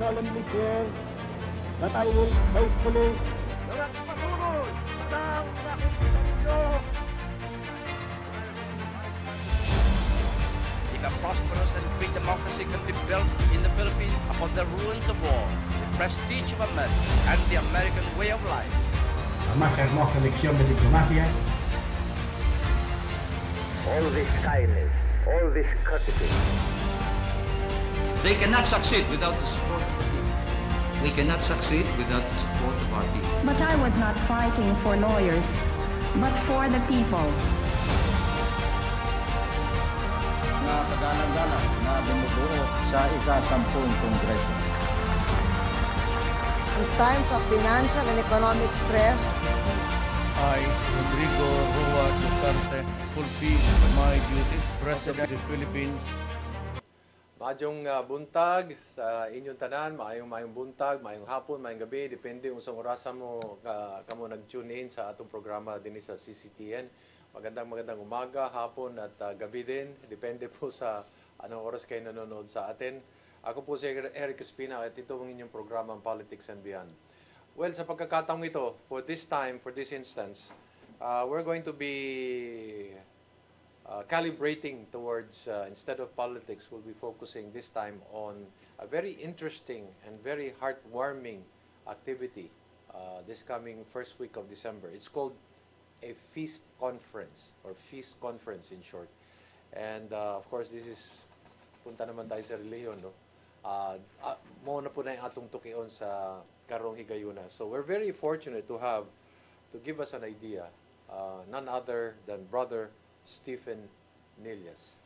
solemnly swear that I will faithfully if a prosperous and free democracy can be built in the Philippines upon the ruins of war, the prestige of America, and the American way of life. La más hermosa lección de diplomacia. All this kindness, all this courtesy. They cannot succeed without the support of the people. We cannot succeed without the support of our people. But I was not fighting for lawyers, but for the people. Na kagalang-galang na bumubuo sa ika-10 Kongreso. In times of financial and economic stress, I, Rodrigo Roa Duterte, fulfill my duties as President of the Philippines. Maayong buntag sa inyong tanan, maayong buntag, maayong hapon, maayong gabi, depende kung sa orasan mo kamo nag-tune in sa atong programa din sa CCTN. Magandang umaga, hapon at gabi din, depende po sa anong oras kayo nanonood sa atin. Ako po si Eric Espina at ito ang inyong programa Politics and Beyond. Well, sa pagkakataong ito, for this instance, we're going to be calibrating towards, instead of politics, we'll be focusing this time on a very interesting and very heartwarming activity this coming first week of December. It's called a feast conference, or feast conference in short. And of course, this is, punta naman tayo sa reliyon, no? Muna po na yung atong tukion sa karong higayuna. So we're very fortunate to give us an idea, none other than Brother Stephen Nillas.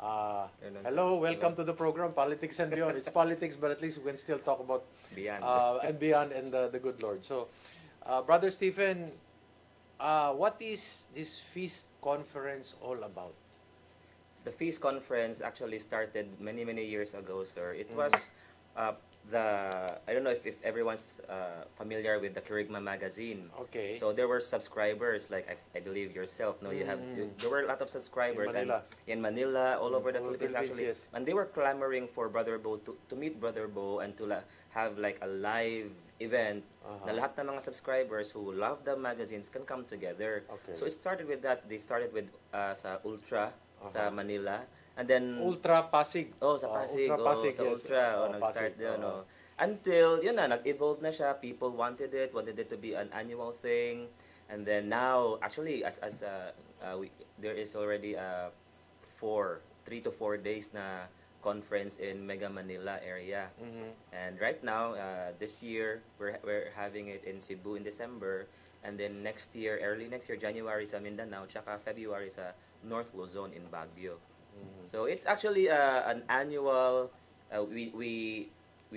Hello, welcome to the program, Politics and Beyond. It's politics, but at least we can still talk about beyond and the good Lord. So, Brother Stephen, what is this feast conference all about? The feast conference actually started many years ago, sir. It was I don't know if everyone's familiar with the Kerygma magazine. Okay. So there were subscribers, like I believe yourself. No, there were a lot of subscribers in Manila, all over the Philippines actually, yes. And they were clamoring for Brother Bo to meet Brother Bo and to have like a live event. Na lahat ng mga subscribers who love the magazines can come together. Okay. So it started with that. They started with sa Ultra sa Manila. And then Ultra Pasig. Oh, sa Pasig. Ultra Pasig, sa yes. Ultra. Nag-start doon. Until, yun na, nag-evolve na siya. People wanted it to be an annual thing. And then now, actually, there is already 3 to 4 days na conference in Mega Manila area. And right now, this year, we're having it in Cebu in December. And then early next year, January sa Mindanao, tsaka February sa North Luzon in Baguio. So it's actually an annual, we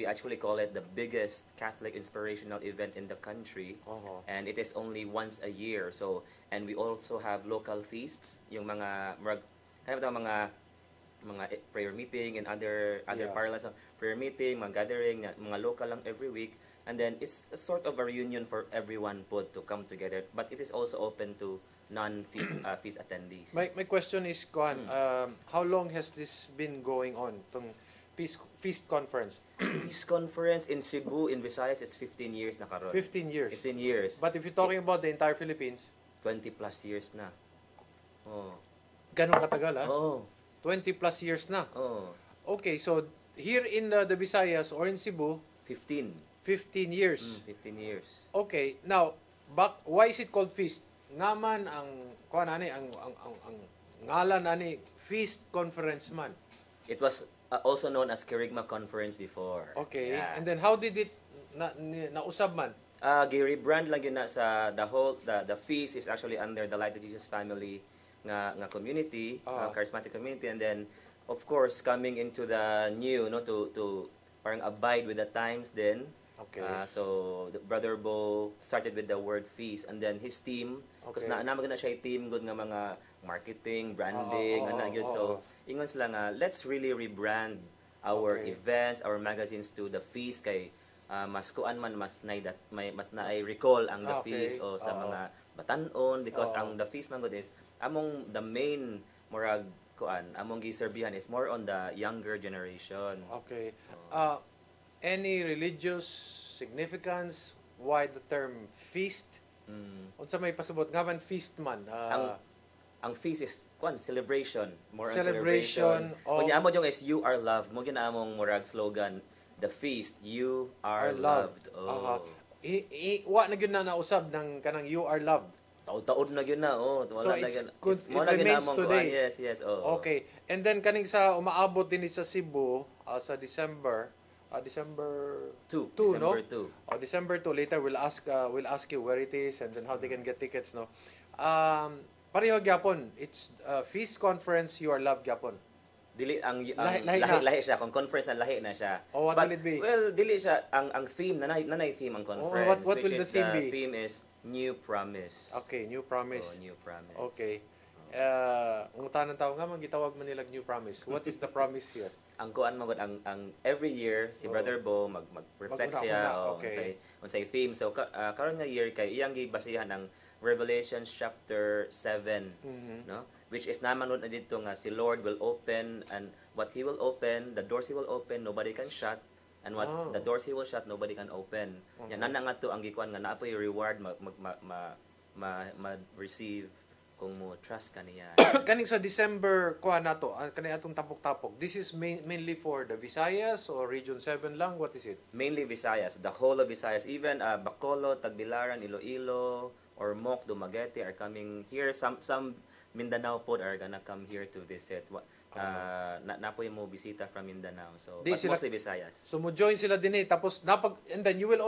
actually call it the biggest Catholic inspirational event in the country. And it is only once a year. So, and we also have local feasts, yung mga prayer meeting and other parlance, prayer meeting, mga gathering, mga local lang every week. And then it's a sort of a reunion for everyone to come together. But it is also open to non-feast attendees. My question is, Kuan, how long has this been going on, itong feast conference? Feast conference in Cebu, in Visayas, it's 15 years na karon. 15 years? 15 years. But if you're talking about the entire Philippines? 20 plus years na. Ganun katagal, ha? 20 plus years na? Okay, so here in the Visayas or in Cebu? 15 years. 15 years. Okay, now, why is it called feast? Ngaman ang ngalan ani feast conference man. It was also known as Kerygma conference before. Okay. Yeah. And then how did it nausab man? Gi-rebrand lang yun na sa the feast is actually under the Light of Jesus family nga community, charismatic community, and then of course coming into the new to parang abide with the times then. Okay. So Brother Bo started with the word feast, and then his team, because naamag na siya team good nga mga marketing, branding, so ingon sila nga let's really rebrand our events, our magazines to the feast kay mas kuan man mas na recall ang the feast o sa mga batanon, because ang the feast man good is among the main murag kuan among giserbihan is more on the younger generation. Okay. any religious significance why the term feast? Unsa may pasabot nga man feast man? Ang feast is celebration, more on Celebration celebration. of- Kunya amo yung is you are loved. Mo ginaamong murag slogan, the feast you are loved. Oh. Wa na gyud na nausab ng kanang you are loved. Taod-taod na gyud na. Oh, So wala na it's gyud. good, Mo it na remains ginaamong today. Yes. Oh. Okay. And then kaning sa umaabot din sa Cebu sa December 2, no? December 2. December 2 later we'll ask you where it is and then how they can get tickets, no. Pareho gyapon. It's feast conference you are loved gyapon. Dili ang Lahi siya kung conference na lahi na siya. Oh, what But, will it be? Well, dili siya ang theme nanay theme ang conference. what will which the is theme be? theme is New Promise. Okay, New Promise. Oh, New Promise. Okay. Ngutanan tao nga magitawag man nilag New Promise. What is the promise here? Ang kuan magud ang every year si Brother Bo mag-reflect siya okay. unsay theme. So karon nga year kay iyang gibasihan ang Revelation chapter 7, no? Which is naman na dito nga si Lord will open and what he will open, the doors he will open nobody can shut, and what the doors he will shut nobody can open. Yan ana nga to ang gikuan nga naapoy reward receive kung mo trust kaniya. Kaning sa December kuha nato, kani atong tapok-tapok. This is mainly for the Visayas or Region 7 lang, what is it? Mainly Visayas, the whole of Visayas, even Bacolod, Tagbilaran, Iloilo, or Moc, Dumaguete are coming here. Some Mindanao pod are gonna come here to visit. Napoy mo bisita from Mindanao. So but mostly Visayas. So mo join sila din tapos and then you will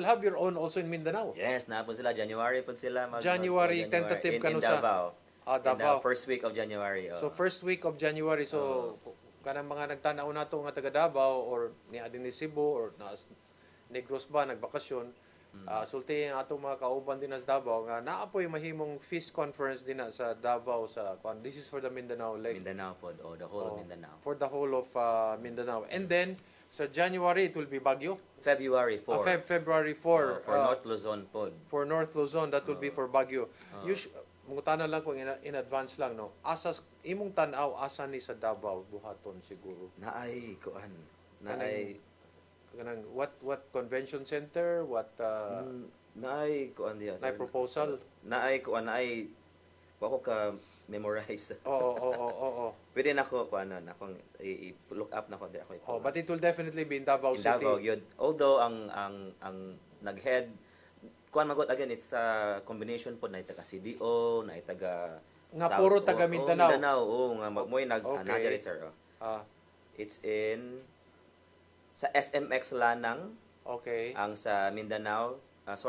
have your own also in Mindanao. Yes, napo sila January pod sila January tentative in Davao. Davao. First week of January. So first week of January, so kanang mga nagtanaw nato nga taga Davao or ni adin ni Cebu or Negros ba nagbakasyon. Sulti ang atong mga kauban din sa Davao nga naapoy mahimong feast conference din sa Davao sa this is for the Mindanao Lake. Mindanao pod the whole of Mindanao. For the whole of Mindanao. And then sa January it will be Baguio. February 4. February 4 for North Luzon pod. For North Luzon that will be for Baguio. Mungutanan lang kung in advance lang, no. Asa imong tan-aw asa ni sa Davao buhaton siguro. Naay kuan. Kanang what convention center, what naay kuan diha. Naay proposal. Naay wa ko ka memorize. Oo. Pwede na ko kuan akong i-look up na ko di ako. But it will definitely be in Davao City. Davao yun. Although ang nag-head kuan magot again it's a combination po na taga CDO, na taga nga puro taga Mindanao. Nga moy another sir. It's in sa SMX Lanang. Okay. Ang sa Mindanao,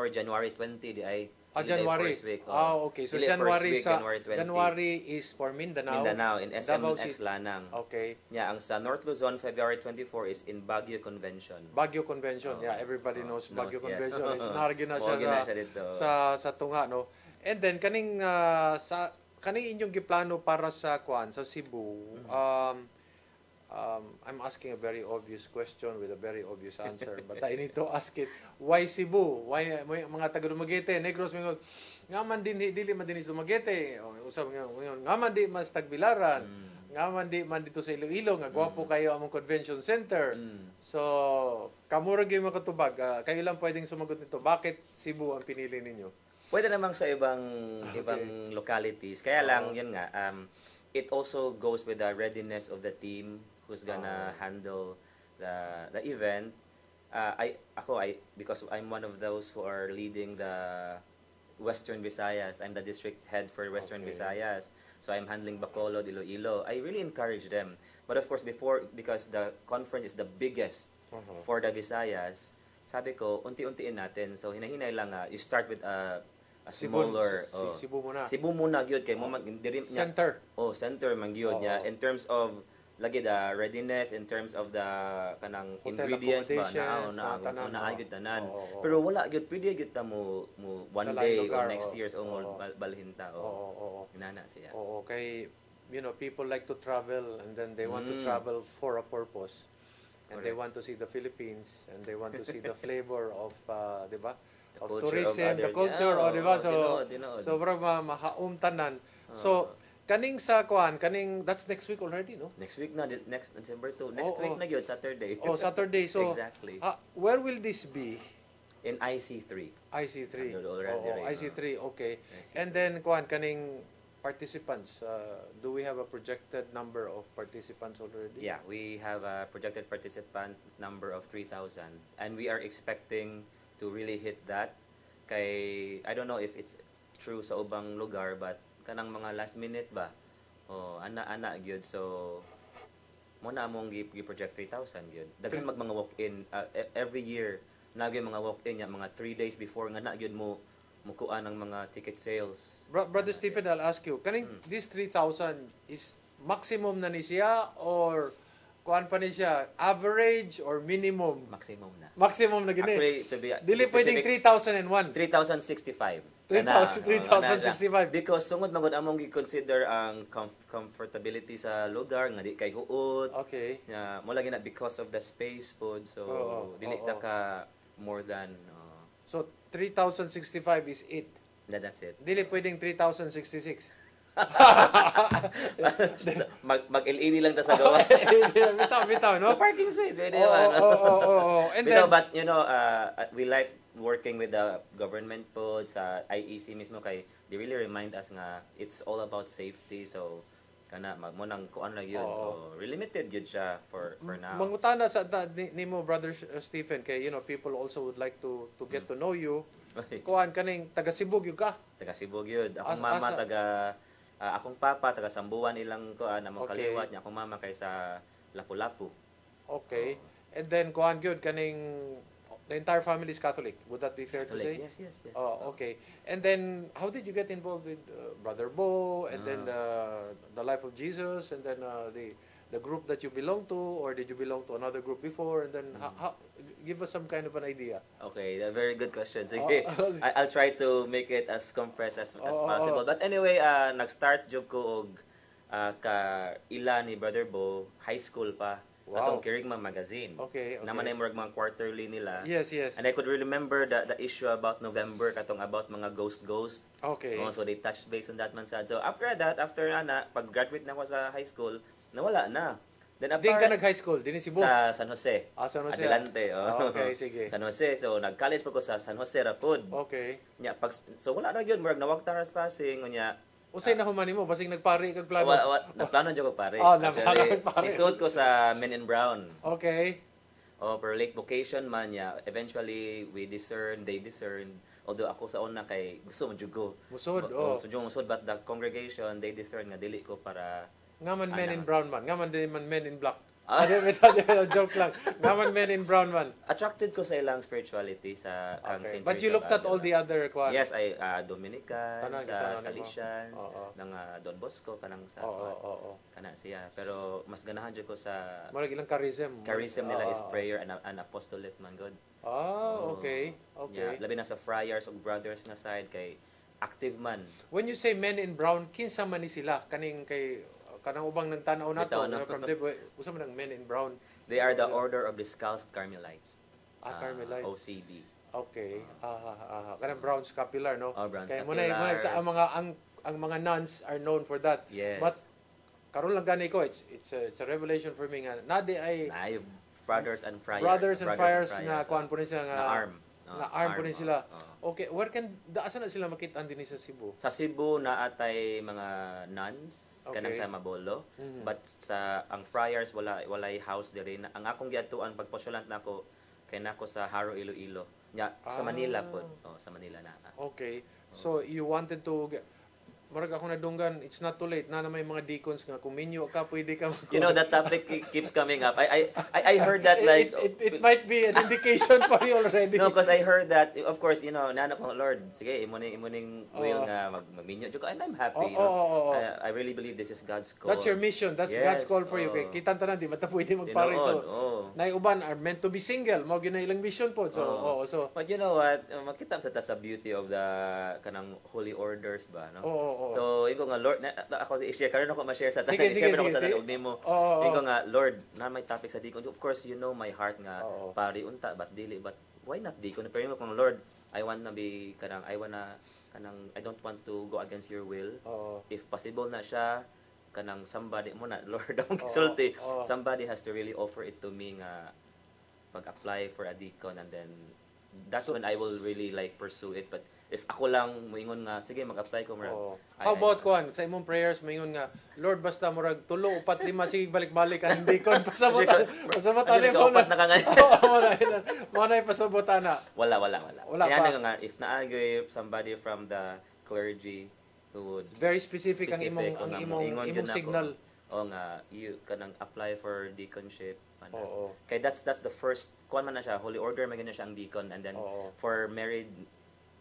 January 20 di ay January. First week. Okay. So January is for Mindanao. Mindanao in SMX Lanang. Okay. Yeah, ang sa North Luzon February 24 is in Baguio Convention. Baguio Convention. Yeah, everybody knows Baguio Convention. Yes. Is naragyo na siya sa tunga, no. And then kaning inyong giplano para sa sa Cebu. I'm asking a very obvious question with a very obvious answer, but I need to ask it. Why Cebu? Why mga taga Dumaguete, Negros nga man dili man din sa Dumaguete. Usab nga man di mas Tagbilaran. Nga man di man dito sa Iloilo nga gwapo kayo among convention center. So, kamura gyud makatubag. Kayo lang pwedeng sumagot nito. Bakit Cebu ang pinili ninyo? Pwede namang sa ibang localities. Kaya lang yun nga it also goes with the readiness of the team who's gonna handle the event. Because I'm one of those who are leading the Western Visayas. I'm the district head for Western Visayas. So I'm handling Bacolod, Iloilo. I really encourage them. But of course, because the conference is the biggest for the Visayas, sabi ko, unti-untiin natin. So hinahinay lang you start with a smaller Cebu muna gyud kay mo center. Center man gyud niya in terms of lagi the readiness, in terms of the kanang hotel ingredients ba na gyud tanan. Pero wala gyud pwede gyud ta mo one day or next year mo balhin ta inana siya. Kay people like to travel and then they want to travel for a purpose. And they want to see the Philippines and they want to see the flavor of di ba? Of tourism, the culture, di ba? So parang mahaum tanan. So Kaning sa kuan, kaning that's next week already, no? Next week na, next December 2. Next week oh. na yun, Saturday. Oh, Saturday. So, exactly. Where will this be? In IC3. IC3. Already, IC3, okay. IC3. And then, kuan, kaning participants, do we have a projected number of participants already? Yeah, we have a projected participant number of 3,000. And we are expecting to really hit that. Kay, I don't know if it's true sa ubang lugar, but kanang mga last minute ba? Ana gyud. So, muna among gi-project 3,000 gyud. Daghan mga walk-in every year. Nagyo mga walk-in ya mga 3 days before nga na gyud mo mukuan ang mga ticket sales. Brother Stephen, I'll ask you, kaning this 3,000 is maximum na ni siya or kuan pa ni siya, average or minimum? Maximum na. Maximum na gini. Actually, to be dili pwedeng 3,001. 3,065. 3,065. Because sungod magud among gi-consider ang comfortability sa lugar nga di kay huot. Okay. Mo lagi na because of the space pod. So dili ta ka more than so 3,065 is it. That's it. Dili pwedeng 3,066. Mag-LED lang ta sa gawa. bitaw, no? Parking space, pwede And then, but you know, we like working with the government po sa IEC mismo kay they really remind us nga it's all about safety. So kana mo nang kuan lang yun. Really limited yun siya for now. Mangutana sa nimo Brother Stephen kay you know people also would like to get to know you. Kuan kaning taga Cebu gyud ka? Taga Cebu gyud. Akong mama taga akong papa taga Sambuan ilang kuan among kaliwat niya. Akong mama kay sa Lapu-Lapu. Okay. And then kuan gyud kaning the entire family is Catholic. Would that be fair Catholic, to say? Yes. Oh, okay. And then how did you get involved with Brother Bo and then the Life of Jesus and then the group that you belong to, or did you belong to another group before? And then how give us some kind of an idea. Okay, a very good question. Sige, I'll try to make it as compressed as possible. But anyway, nag-start job ko og ka ila ni Brother Bo, high school pa. Katong Kirigma magazine. Okay. Naman ay murag mga quarterly nila. Yes. And I could remember the issue about November katong about mga ghost. Okay. So they touched base on that man sad. So after pag-graduate na ako sa high school, nawala na. Then Din ka nag-high school? Din Cebu? Sa San Jose. San Jose. Adelante. Okay, sige. San Jose. So nag-college pa ko sa San Jose Rapod. Okay. So wala na yun. Murag nawag taras passing. Usay na humani mo, basing nagpari kag plano. Nagplano dyan ko pare. Nagplano pare. Isuot ko sa Men in Brown. Okay. Per late vocation man niya. Eventually, they discerned. Although ako sa una kay gusto mo jugo. Musod, musod, but the congregation, they discerned nga dili ko para... Ngaman Men in Brown man. Ngaman din man Men in Black. Joke lang. Ngaman Men in Brown man. Attracted ko sa ilang spirituality sa okay. But you looked at all the other Yes, I Dominicans, Salesians, ng Don Bosco kanang sa kana siya. Pero mas ganahan jud ko sa marag ilang charism. Charism nila is prayer and apostolate man god. Okay. Yeah, labi na sa friars ug brothers nga side kay active man. When you say Men in Brown, kinsa man ni sila kaning kay kanang ubang nagtanaw nato from the usa man ang Men in Brown. They are the Order of the Scalzed Carmelites. Carmelites. OCD. Okay. Kanang brown scapular, no? Brown kaya scapular. Muna sa ang mga nuns are known for that. Yes. But karon lang gani ko it's a revelation for me nga nade ay brothers and friars. Brothers and friars na kuan po ni sila nga na arm. Na-arm po ni sila. Okay, where can asa na sila makita din sa Cebu? Sa Cebu naatay mga nuns kanang sa Mabolo. But sa ang friars walay house diri. Ang akong giadtuan pagposyolant nako kay nako sa Haro Iloilo. Sa Manila po. Sa Manila na. Okay. So you wanted to marag ako nadunggan, it's not too late. Na may mga deacons nga kung minyo ka pwede ka You know that topic keeps coming up. I heard that like it might be an indication for you already. No, because I heard that of course, you know, nana ko Lord, sige imuning will nga magminyo jud ko and I'm happy, you know. I really believe this is God's call. That's your mission. That's God's call for you. Kay kita tanan di mata pwede magpare so. Nay uban are meant to be single. Mao gyud na ilang mission po. So so but you know what, makita sa beauty of the kanang holy orders ba, no? So, iko nga Lord, ako i-share karon ako ma-share sa tanan. Share ako sa tanan nimo. Iko nga Lord, na may topic sa dikon. Of course, you know my heart nga pari unta but dili, but why not dikon? Pero mo kung Lord, I want na kanang I don't want to go against your will. Oo. If possible na siya, kanang somebody mo na, Lord, ang gisulti. Somebody has to really offer it to me nga pag-apply for a deacon, and then that's when I will really like pursue it. But if ako lang moingon nga sige mag-apply ko murag. How about kuan sa imong prayers moingon nga Lord basta murag 3, 4, 5 sige balik-balik ang deacon pasabot mo na pasabot na. Wala. Kaya pa. nga if naagay somebody from the clergy who would very specific ang imong signal. O nga you kanang apply for deaconship. Kay that's the first kuan man na siya, holy order man na siya ang deacon, and then for married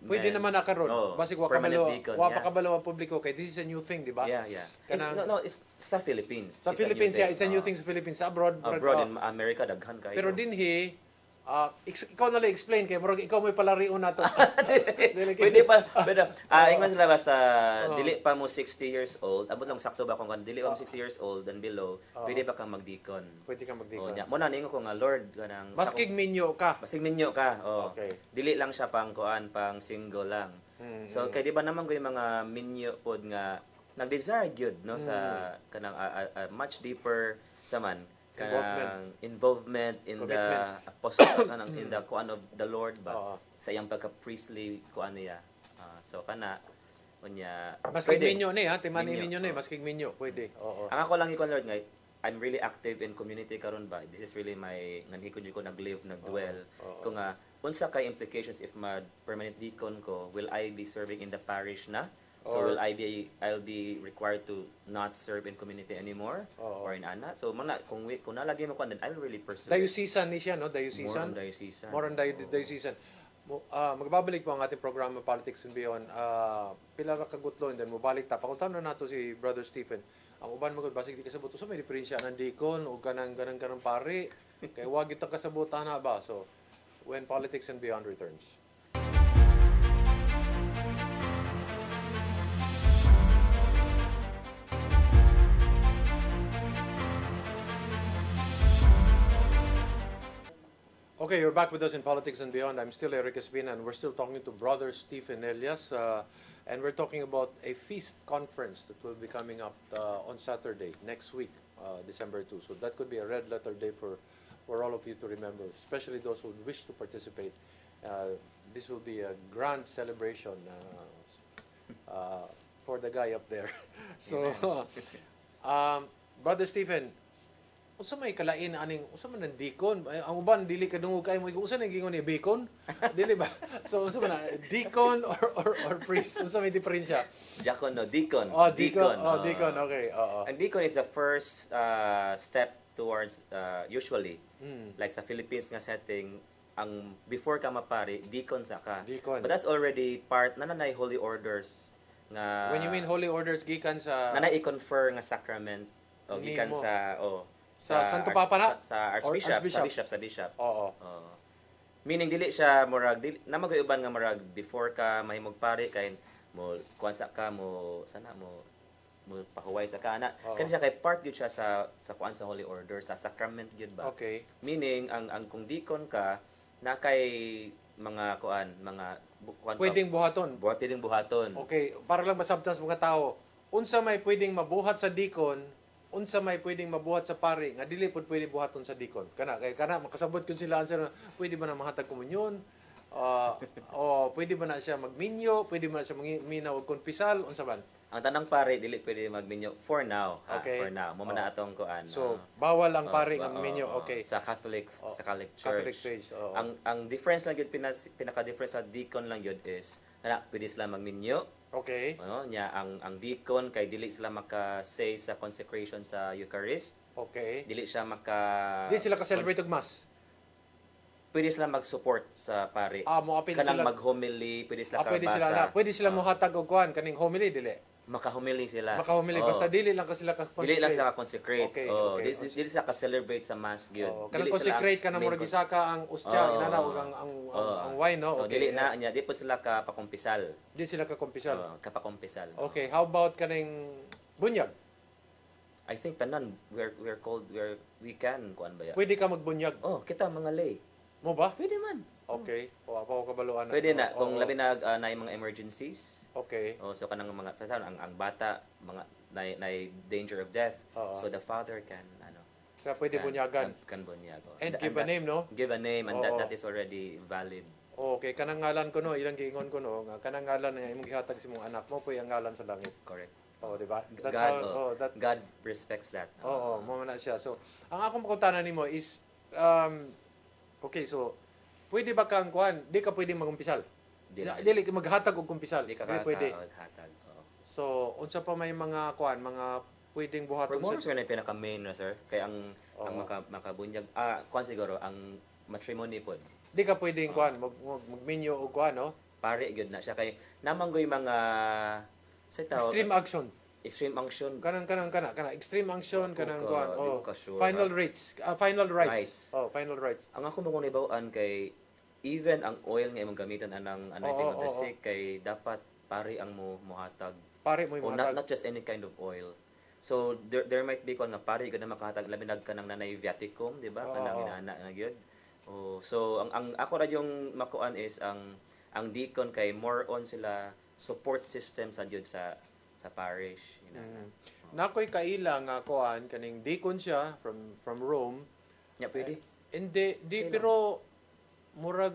pwede naman na karon. Basig wa kabalo ang publiko kay this is a new thing, di ba? Yeah. It's sa Philippines. Sa Philippines, it's a new thing sa Philippines. Sa abroad in America daghan kayo. Pero dinhi ikaw na lang explain kay murag ikaw may palarion nato. Pwede pa. Ingon sila basta dili pa mo 60 years old. Abot lang sakto ba kung dili pa mo 60 years old and below, pwede pa kang magdeacon. Pwede kang magdeacon. Mo na ningo ko nga Lord kanang Maskig minyo ka. Okay. Dili lang siya pang single lang. So kay di ba naman ko yung mga minyo pod nga nag-desire gyud no sa kanang much deeper sa man kanang involvement in the apostle kanang in the kuan of the Lord ba sa iyang pagka-priestly kuan niya. So kana unya maskig minyo ni timani minyo ni maskig minyo pwede. Ang ako lang ikuan Lord nga I'm really active in community karon ba. This is really my nanhikon ko nag-live nag-dwell kung nga unsa kay implications if permanent deacon ko, will I be serving in the parish na? So will I'll be required to not serve in community anymore or in ana. So mana kung nalagi mo ko then I'll really pursue. Diocesan ni siya no, diocesan. More on diocesan. Magbabalik po ang ating programa Politics and Beyond. Pila ra ka gutlo and then mobalik ta. Pakuntahan na nato si Brother Stephen. Ang uban magud basig di kasabot sa may diferensya ng deacon o kanang pare. Kay wag kita kasabutan na ba. So when Politics and Beyond returns. Okay, you're back with us in Politics and Beyond. I'm still Eric Espina, and we're still talking to Brother Stephen Elias, and we're talking about a feast conference that will be coming up on Saturday, next week, December 2. So that could be a red letter day for all of you to remember, especially those who wish to participate. This will be a grand celebration for the guy up there. So, Brother Stephen, unsa may kalain aning unsa man ang deacon ang uban dili kadungog kay mo unsa nang gingon ni bacon dili ba so unsa man deacon or priest unsa may diferensya diakon no deacon deacon okay and deacon is the first step towards usually like sa Philippines nga setting ang before ka mapari deacon sa ka but that's already part nanay holy orders nga when you mean holy orders gikan sa nanay i-confer nga sacrament o gikan sa Santo Papa na? Sa Archbishop, sa Bishop. Oo. Meaning dili siya murag na magayuban nga murag before ka mahimog pare kay mo kuansa ka mo sana mo pahuway sa kana. Kani siya kay part gyud siya sa kuan sa Holy Order, sa sacrament gyud ba. Okay. Meaning ang kung deacon ka na kay mga kuan, mga kuan pwedeng buhaton. Pwedeng buhaton. Okay, para lang masabtan sa mga tao. Unsa may pwedeng mabuhat sa deacon? Unsa may pwedeng mabuhat sa pari nga dili pud pwede buhaton sa deacon kana makasabot kun sila answer pwede ba na mahatag komunyon o pwede ba na siya magminyo pwede ba na siya minaw og konpisal unsa man ang tanang pari dili pwede magminyo for now for now mo man atong kuan so bawal ang pari nga minyo okay sa Catholic Church ang difference lang gyud pinaka difference sa deacon lang gyud is pwede sila magminyo. Okay. Nya ang deacon kay dili sila maka-say sa consecration sa Eucharist. Okay. Dili siya Dili sila ka-celebrate og mass. Pwede sila mag-support sa pare. Moapil sila mag-homily, pwede sila kabasa. Pwede sila mohatag og kuan kaning homily dili. Maka-homily sila. Basta dili lang ka sila ka-consecrate. Dili lang sila ka-consecrate. Okay. Dili sila ka-celebrate sa mass gyud. Kanang consecrate ka na murag isa ka ang ustya inana ug ang wine no. So dili na nya di po sila ka-pakumpisal. Di sila ka-kumpisal. Kapakumpisal. Okay, how about kaning bunyag? I think tanan we're called we can kuan ba ya? Pwede ka magbunyag. Kita mga lay. Mo ba? Pwede man. Okay. O ako kabaluan. Pwede na kung Oo. labi na na yung mga emergencies. Okay. So kanang mga ang bata mga na danger of death. Oo. So the father can Kaya pwede bunyagan. Kan bunyago. And give a name, no? Give a name and Oo. that is already valid. Okay, kanang ngalan ko no, ilang giingon ko no, nga kanang ngalan nga imong gihatag sa imong anak mo puy ang ngalan sa langit. Correct. Oh, di ba? That's God, how God respects that. Oo, mo na siya. So, ang akong makutanan nimo is okay, so pwede ba kang kuan? Di ka pwedeng magumpisal. Dili ka maghatag og kumpisal. Di ka pwede. hatag. So, unsa pa may mga kuan, mga pwedeng buhaton More sa yung pinaka-main na sir. Kaya ang makabunyag, kuan siguro, ang matrimony po. Di ka pwedeng kuan, magminyo og kuan, no? Pare, good na siya. Kaya namanggoy mga, extreme action. Extreme action. Kanang extreme action, kanang kuan. Di ko sure. Final rights. Final rights. Rights. Final rights. Ang ako mo kung ibawaan kay, even ang oil nga imong gamitan anang anointing of the sick, kay dapat pare ang muhatag. Pare mo not just any kind of oil. So there might be kon nga pare gud na makahatag labi nag kanang nanay viaticum, di ba? Kanang inana nga gyud. So ang ako ra yung makuan is ang deacon kay more on sila support system sa gyud sa parish. Nakoy kaila nga kuan kaning deacon siya from Rome. Ya pwede. Hindi pero murag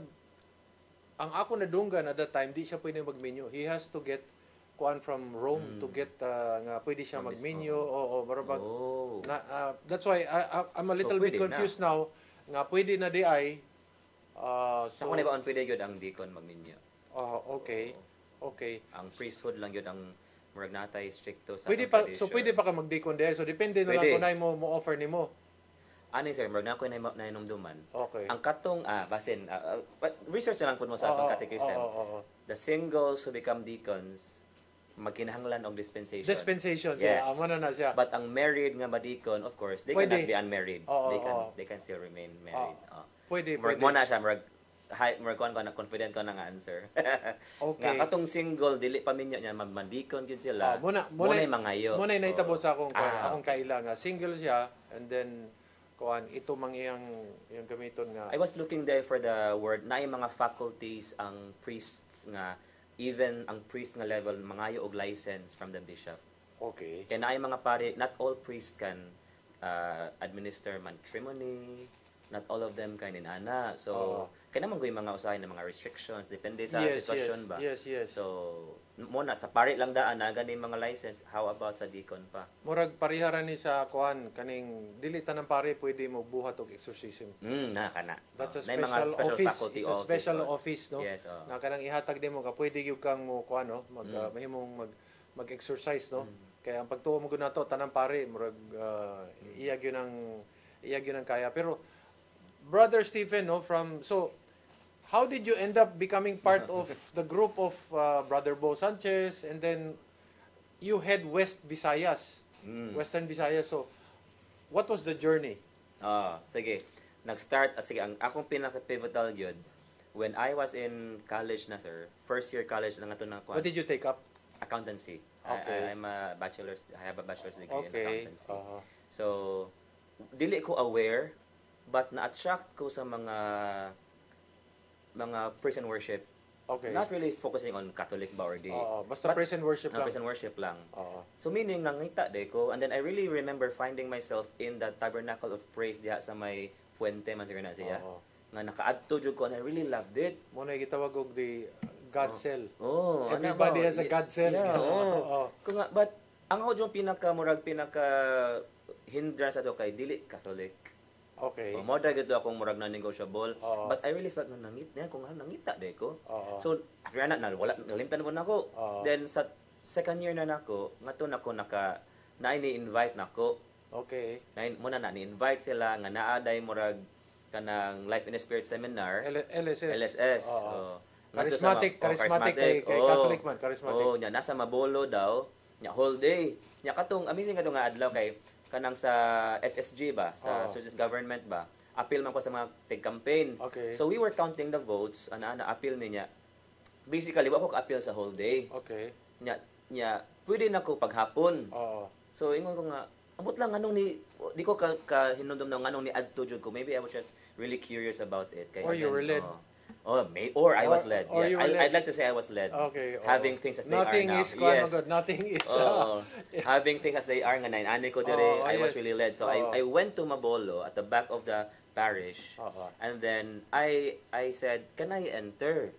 ang ako nadunggan at that time di siya pwede magmenyo. He has to get kuan from Rome to get nga pwede siya magmenyo. Marabag. That's why I'm a little bit confused now nga pwede na di ay so kung ba on pwede gyud ang deacon magmenyo. Okay. Okay. Ang priesthood lang gyud ang murag natay stricto sa pwede pa, so pwede pa ka mag-deacon there. So depende na lang kung nay mo offer nimo. Ani sir, murag na ko na inumduman. Okay. Ang katong basin research na lang pud mo sa atong catechism. The singles who become deacons magkinahanglan og dispensation. Dispensation yes. Amo na siya. But ang married nga deacon, of course, they cannot be unmarried. They can still remain married. Pwede. Mo na siya murag kuan ko na confident ko na nga answer. Okay. Nga katong single dili pa minyo niya mandikon gyud sila. Muna mangayo. Muna nahitabo sa akong akong kaila nga single siya and then kuan ito mang iyang gamiton nga. I was looking there for the word na mga faculties ang priests nga even ang priest nga level mangayo og license from the bishop. Okay. Kaya naay mga pare, not all priests can administer matrimony, not all of them can inana. So kaya naman yung mga usahay ng mga restrictions depende sa sitwasyon ba. Yes. So muna sa pare lang daan na gani mga license, how about sa deacon pa? Murag pariharan ni sa kuan kaning dili tanang pare pwede mo buhat og exorcism. Na kana. That's a special office. It's a special office, no? Yes, na kanang ihatag nimo ka pwede gyud kang mo kuan no, mahimong mag-exercise no. Kaya ang pagtuo mo gud nato tanang pare murag iya gyud ang kaya. Pero Brother Stephen no so how did you end up becoming part of the group of Brother Bo Sanchez and then you head West Visayas, Western Visayas. So, what was the journey? Sige. Nag-start, sige, ang akong pinaka-pivotal yun, when I was in college na, sir, first year college na nga ito na. What did you take up? Accountancy. Okay. I have a bachelor's degree in accountancy. So, dili ko aware, but na-attract ko sa mga praise and worship. Okay. Not really focusing on Catholic ba or di. Basta praise and worship lang. Praise and worship lang. So meaning nangita de ko, and then I really remember finding myself in the tabernacle of praise diha sa may Fuente man siguro na siya. Nga nakaadto jud ko and I really loved it. Mo na gitawag og the God cell. Everybody has a God cell. But ang ako yung pinaka hindrance ato kay dili Catholic. Okay. Mo dagit akong murag non-negotiable, but I really felt na nangita de ko. So after na wala nalimtan mo na ako. Then sa second year na nako, ngato nako na-invite nako. Okay. Muna ni-invite sila nga naaday murag kanang Life in the Spirit seminar. LSS. Charismatic kay Catholic man, charismatic. Nya nasa Mabolo daw, nya whole day. Nya katong amazing kadto nga adlaw kay kanang sa SSG ba, sa Socialist Government ba, appeal man ko sa mga tig-campaign. Okay. So we were counting the votes, appeal niya. Basically, wako ka-appeal sa whole day. Okay. Nya pwede na ko paghapon. So ingon ko nga, Ambot lang anong ni di ko ka hinundom na anong ni adto jud ko. Maybe I was just really curious about it. Kaya Or you were led. Or I was led. Or Yes. you were led. I'd like to say I was led. Okay. Having things as they nothing are now. is kuan magod. Nothing is Having things as they are nga ani ko dire, I was yes. really led. So I went to Mabolo at the back of the parish. And then I said, "Can I enter?"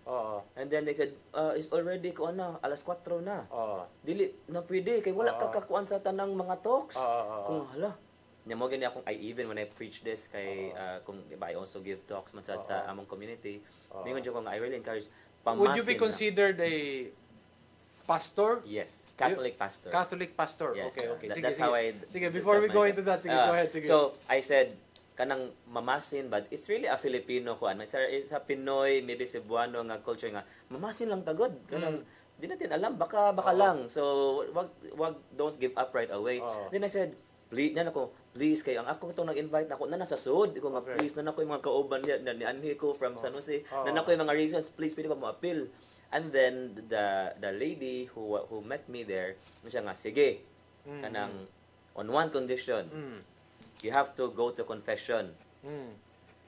And then they said, "It's already ko na, alas 4 na." Dili na pwede kay wala ka kakuan sa tanang mga talks. Kung hala, nya mo gani akong even when I preach this kay kung diba, I also give talks man sa among community. Mingon jud ko nga I really encourage pamasin. Would you be considered a pastor? Yes, Catholic pastor. Catholic pastor. Yes, Okay. that's how I Sige, before we go into that, sige, go ahead. Sige. So, I said kanang mamasin, but it's really a Filipino kuan. Sa Pinoy, maybe Cebuano nga culture nga mamasin lang tagod. Kanang di natin alam baka lang. So, wag don't give up right away. Then I said, please kay ang ako itong nag-invite nako na nasa sud ko nga please na nako yung mga kauban ni Anhi ko from San Jose na nako yung mga reasons please pwede ba mo appeal. And then the lady who met me there siya nga sige kanang on one condition you have to go to confession.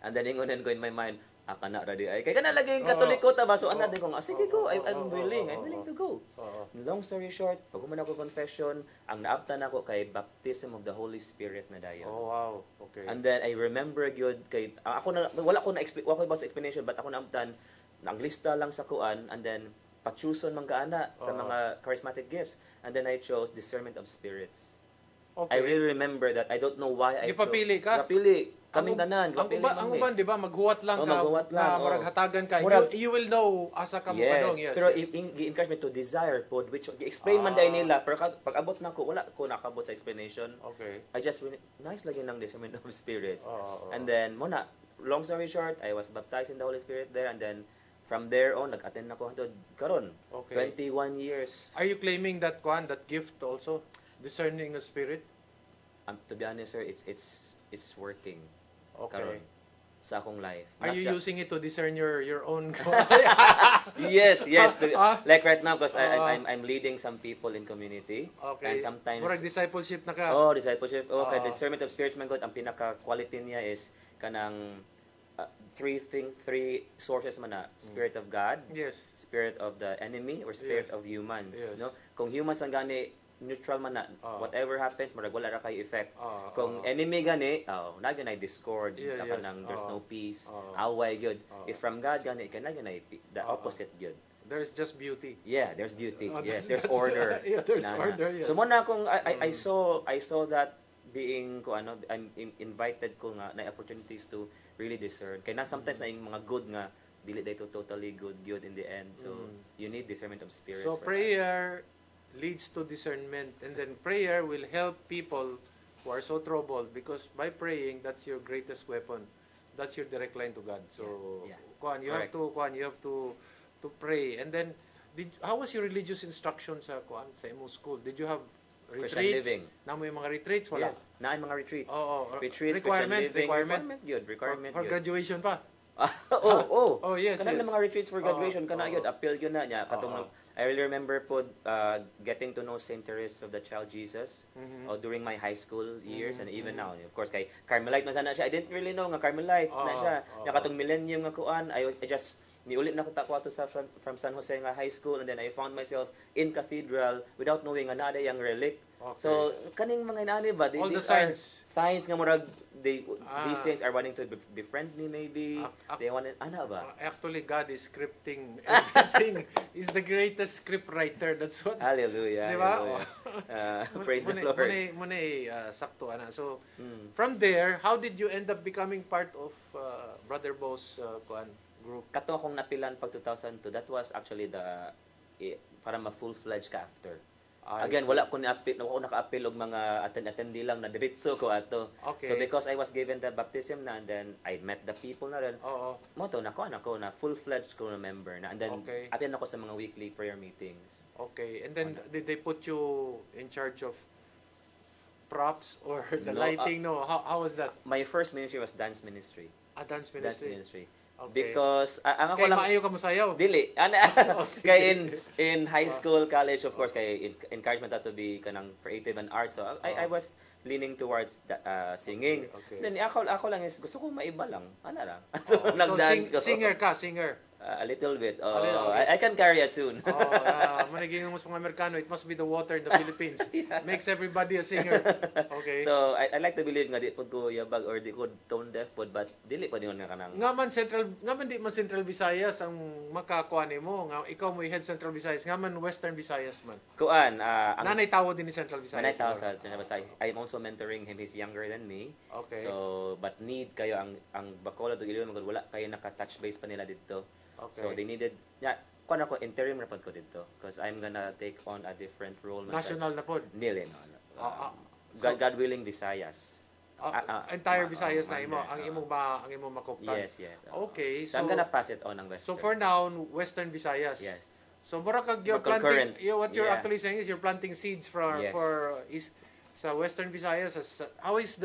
And then ingonen ko in my mind kana ready ay kay kana lagi yung Katoliko ta ba so ana din ko sige go I'm willing to go. Long story short pag human ako confession ang naabtan ako kay baptism of the Holy Spirit na dayon. Wow, okay. And then I remember gyud kay ako na wala ko ba sa explanation but ako naabtan naglista lang sa kuan and then pa-choose man gaana sa mga charismatic gifts and then I chose discernment of spirits. Okay. I really remember that. I don't know why I chose. Gipapili ka? Gipapili. Kaming tanan. Ang uban, di ba, maghuwat lang ka, maghuwat lang, na marag hatagan ka. You will know asa ka mo kanong. Yes, pero i-encourage me to desire pod, which i-explain man dahil nila. Pero pag abot na ko, wala ko nakabot sa explanation. Okay. I just, nice lagi ng discernment of spirits. And then, muna, long story short, I was baptized in the Holy Spirit there. And then, from there on, nag-attend ako hangtod karon. Okay. 21 years. Are you claiming that gift also? Discerning of spirit? To be honest, sir, it's working. Okay. Karon, sa akong life. Are you using it to discern your own? Yes. Like right now, because I'm leading some people in community. Okay. And sometimes. Murag discipleship na ka. Discipleship. Okay, the discernment of spirits man God, ang pinaka-quality niya is kanang three sources man na Spirit of God, yes, Spirit of the enemy, or Spirit of humans. Yes. No, kung humans ang gani neutral man na, whatever happens, marag wala ra kay effect. Kung enemy gani, na gani discord, kanang there's no peace, away gyud. If from God gani, kana gani the opposite gyud. There's just beauty. Yeah, there's beauty. Yes, there's order. There's order. Yes. So muna kung I saw that being ko I'm invited ko nga na opportunities to really discern. Kaya na sometimes na yung mga good nga dili dito totally good in the end. So you need discernment of spirit. So prayer leads to discernment, and then prayer will help people who are so troubled, because by praying, that's your greatest weapon. That's your direct line to God. So you have to pray. And then how was your religious instruction sa imong school? Did you have retreats? Christian living. Na mo yung mga retreats? Wala? Yes. Na mga retreats. Requirement, Retreats, Christian living. Requirement for graduation pa? Yes. Kanang mga retreats for graduation, kana yun, appeal yun na niya. I really remember po getting to know Saint Teresa of the Child Jesus during my high school years and even now. Of course, kay Carmelite man sana siya. I didn't really know nga Carmelite na siya. Katong millennium nga kuan, I just niulit na ko takwato from San Jose nga high school, and then I found myself in cathedral without knowing nga nada yung relic. Okay. So kaning mga inani ba all the signs nga murag these saints are wanting to befriend me maybe. They want ba? Actually, God is scripting everything. He's the greatest script writer. That's what. Hallelujah. Diba? Praise the Lord. Muna sakto ana. So from there, how did you end up becoming part of Brother Bo's group? Kato akong napilan pag 2002. That was actually para ma-full-fledged ka after. Again, wala ko naka-appeal og mga attendee lang na diretso ko ato. Okay. So because I was given the baptism na, and then I met the people na rin. Mo to nako na full-fledged ko na member na, and then attend ako sa mga weekly prayer meetings. Okay. And then did they put you in charge of props or the lighting? No. How was that? My first ministry was dance ministry. Dance ministry. Dance ministry. Okay. Because ang ako lang maayo ka mosayaw. Dili. Kay in high school, college, of course, kay encouragement to be kanang creative and art. So I was leaning towards singing. Okay. Then ako lang is gusto ko maiba lang. Ano lang. So nag-dance ko. Singer. A little bit. little, I can carry a tune. Managing mas mga Amerikano, it must be the water in the Philippines. Makes everybody a singer. Okay. So I like to believe nga di pod ko yabag or di ko tone deaf pod, but dili pa niyon nga kanang. Ngaman di man Central Visayas ang makakuha nimo nga ikaw mo head Central Visayas, ngaman Western Visayas man. Kuan nanay tawo din ni Central Visayas. Nanay tawo sa Central Visayas. I'm also mentoring him. He's younger than me. Okay. So but need kayo ang Bacolod ug Iloilo magud wala kayo naka-touch base pa nila dito. Okay. So they needed kuan ako interim ra pod ko dito because I'm gonna take on a different role. National na pod. Nili no. God willing Visayas. Entire Visayas na imo ang imong makuptan. Yes. Okay, so I'm gonna pass it on ang Western. So for now, Western Visayas. Yes. So mura kag you're planting, what you're actually saying is you're planting seeds for sa Western Visayas. How is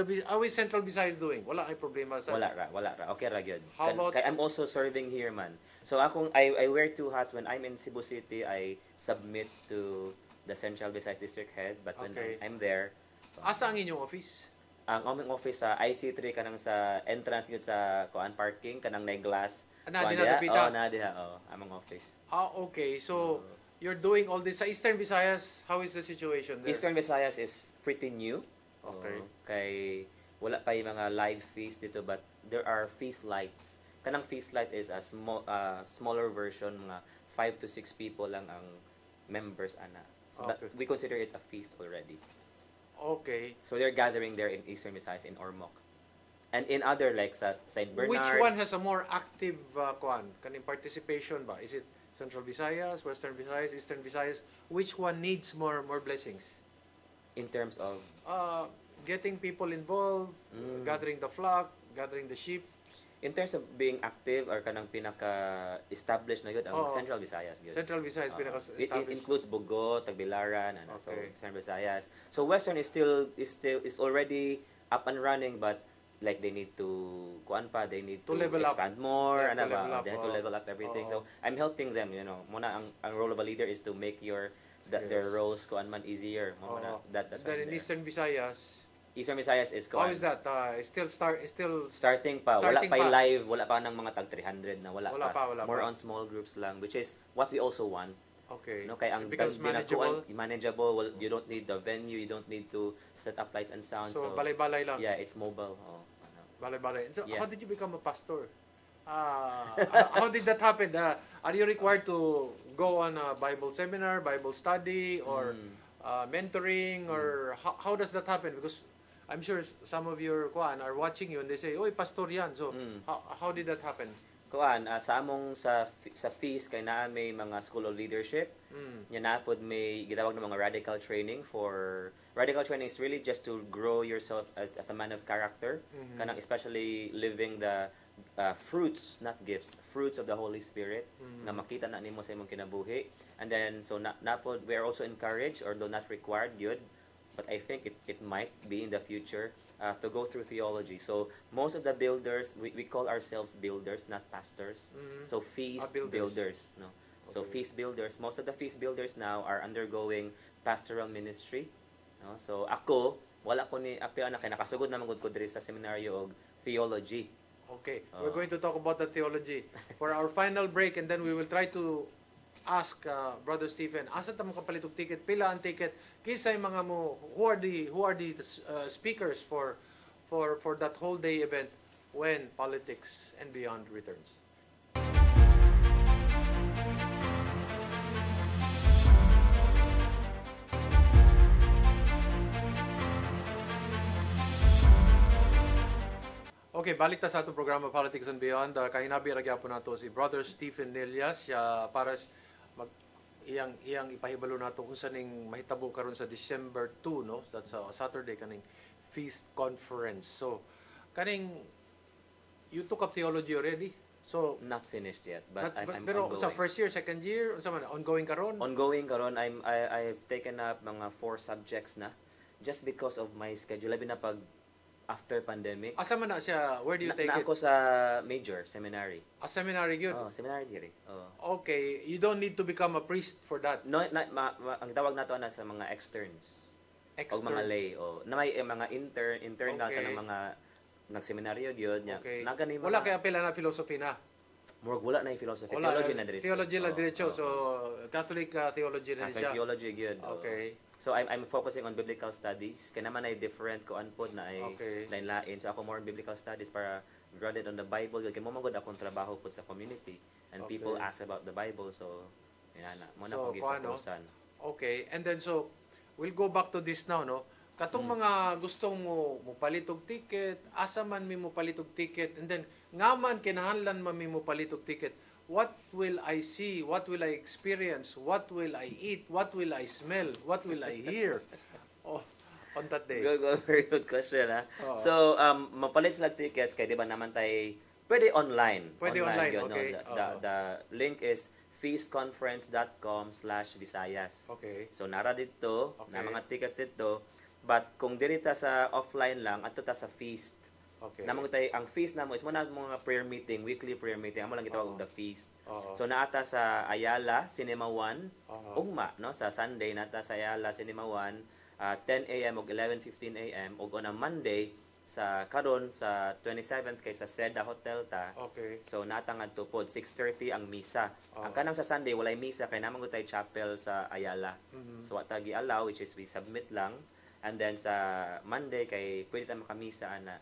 Central Visayas doing? Wala kay problema sa Wala ra. Okay ra gyud. How about I'm also serving here man. So I wear two hats. When I'm in Cebu City, I submit to the Central Visayas District Head, but when I'm there, asa ang inyong office? Ang aming office sa IC3 kanang sa entrance gyud sa kuan parking kanang na glass. Among office. Okay. So you're doing all this sa Eastern Visayas. How is the situation there? Eastern Visayas is pretty new. Okay. Kay wala pa yung mga live feast dito, but there are feast lights. Kanang feast light is a smaller version, mga 5 to 6 people lang ang members ana. So but we consider it a feast already. Okay. So they're gathering there in Eastern Visayas in Ormoc. And in other like sa St. Bernard. Which one has a more active kaning participation ba? Is it Central Visayas, Western Visayas, Eastern Visayas? Which one needs more blessings? In terms of getting people involved, gathering the flock, gathering the sheep. In terms of being active or kanang pinaka-established na yun, ang Central Visayas. Yun. Central Visayas pinaka-established. It includes Bugo, Tagbilaran, so Central Visayas. So Western is already up and running, but like they need to they need to expand more, they have to level up everything. So I'm helping them, Muna ang role of a leader is to make their roles easier. That's then in Eastern Visayas, is how is that? Still starting pa. Wala pa live, wala pa ng mga tag 300 na wala pa. More on small groups lang, which is what we also want. Okay. Kaya ang it becomes manageable. Manageable. You don't need the venue, you don't need to set up lights and sound. So balay-balay lang. Yeah, it's mobile. Balay-balay. So how did you become a pastor? How did that happen? Are you required to go on a Bible seminar, Bible study, or mentoring, or how does that happen? Because I'm sure some of your are watching you and they say, "Oy, pastor yan." So how did that happen? Sa among sa fees kay naa may mga school of leadership. Nya napod may gitawag na mga radical training. Radical training is really just to grow yourself as a man of character. Kanang especially living the fruits, not gifts, fruits of the Holy Spirit na makita na nimo sa imong kinabuhi. And then so napod we are also encouraged, although not required good, but I think it might be in the future to go through theology. So most of the builders, we call ourselves builders, not pastors. So feast builders. No. Okay. So feast builders. Most of the feast builders now are undergoing pastoral ministry. No. So ako wala ko ni apil na kay nakasugod na magud ko diri sa seminaryo og theology. Okay, we're going to talk about the theology for our final break, and then we will try to ask Brother Stephen, asa ta mo kapalit og ticket, pila ang ticket, kisay mga mo, who are the speakers for that whole day event when Politics and Beyond returns. Okay, balik ta sa atong programa Politics and Beyond. Kahinabi ra gyapon nato si Brother Stephen Nelias para iyang ipahibalo nato unsa ning mahitabo karon sa December 2, no? That's a Saturday kaning feast conference. So kaning you took up theology already. So not finished yet, but I'm pero ongoing. Sa first year, second year, unsa man ongoing karon? Ongoing karon. I've taken up mga 4 subjects na just because of my schedule. Labi na pag after pandemic. Asa man na siya? Where do you take it? Ako sa major seminary. A seminary gyud. Seminary diri. Okay, you don't need to become a priest for that. No, ang tawag nato na sa mga externs. o mga lay o na may mga internal ka ng mga nagseminaryo gyud nya nagani wala kay apela na philosophy na murag wala na yung philosophy wala, theology na diretso theology na diretso so Catholic theology na siya theology gyud okay so I'm focusing on biblical studies kaya naman ay different ko anpod na ay lain so ako more on biblical studies para grounded on the Bible kay mo magud akong trabaho pud sa community and people ask about the Bible so inana mo na kong gifokusan okay and then so we'll go back to this now no katong mga gustong mo palitog ticket asa man mi mo palitog ticket and then ngaman kinahanglan man mi mo palitog ticket what will I see what will I experience what will I eat what will I smell what will I hear on that day very good question ha so mapalit sila tickets kay di ba naman tay pwede online yun, okay no? the link is feastconference.com/visayas okay so nara dito na mga tickets dito. But kung diri ta sa offline lang ato ta sa feast. Okay. Namang tay ang feast namo is mo na mga prayer meeting, weekly prayer meeting. Amo lang gitawag og the feast. So naata sa Ayala Cinema 1 ugma no sa Sunday nata sa Ayala Cinema 1 10 AM ug 11:15 AM ug on a Monday sa karon sa 27th kay sa Seda Hotel ta. Okay. So naata ngadto pod 6:30 ang misa. Ang kanang sa Sunday walay misa kay namang tay chapel sa Ayala. So wa ta gi-allow which is we submit lang. And then sa Monday kay pwede ta makamisa ana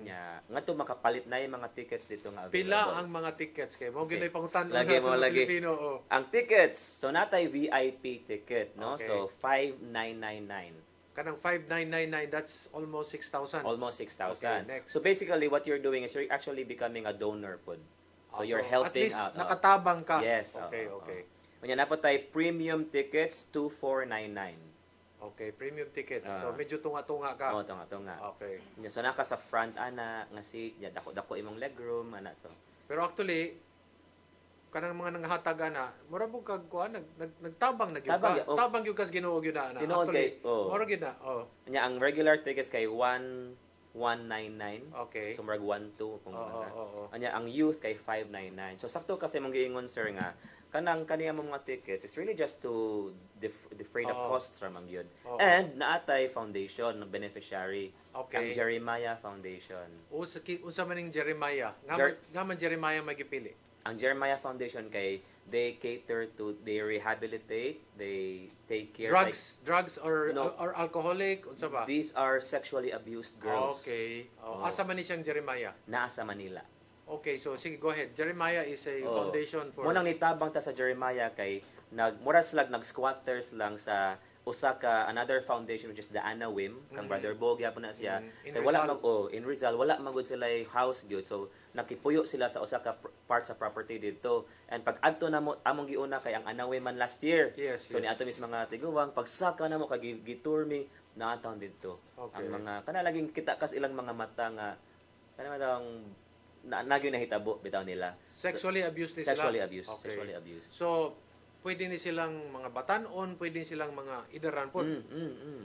nya ngadto makapalit na yung mga tickets dito nga available. Pila ang mga tickets kay mo ginoy pangutan-on lagi sa Pilipino ang tickets so natay VIP ticket no so 5,999 kanang 5,999 that's almost 6,000 okay, so basically what you're doing is you're actually becoming a donor pod so you're helping at least out nakatabang ka yes okay unya na po tay premium tickets 2,499 okay, premium tickets. So medyo tunga-tunga ka. Oo, tunga-tunga. Okay. So naka sa front ana nga seat, dako-dako imong legroom ana so. Pero actually kanang mga nanghatag ana, mura mo kag kuan nagtabang na gyud ka. Tabang gyud kas Ginoo gyud ana. Actually, mura gyud na. Nya ang regular tickets kay 1,199. Okay. So murag 1,2 kung anya ang youth kay 599. So sakto kasi mong giingon sir nga kanang kaniya mga tickets is really just to defray the costs from ang yun. And naatay foundation ng beneficiary. Ang Jeremiah Foundation. Unsa man ning Jeremiah? Ngaman Jeremiah magipili. Ang Jeremiah Foundation kay they cater to they rehabilitate, they take care drugs or alcoholic unsa ba? These are sexually abused girls. Okay. Asa man ni siyang Jeremiah? Naa sa Manila. Okay, so sige, go ahead. Jeremiah is a foundation for... Munang nitabang ta sa Jeremiah kay muras lag nag-squatters lang sa usa ka another foundation which is the Anna Wim, kang Brother Bogya po na siya. Kay wala in Rizal wala magud sila house gyud. So nakipuyo sila sa usa ka part sa property dito. And pag adto namo among giuna kay ang Anna Wim man last year. So ni ato mis mga tiguwang pagsaka namo kay gitur mi naataw dito. Ang mga kana laging kita kas ilang mga mata nga kana madang nagyo nahitabo bitaw nila sexually abused sila sexually abused so pwede ni silang mga batanon pwede silang mga idaran po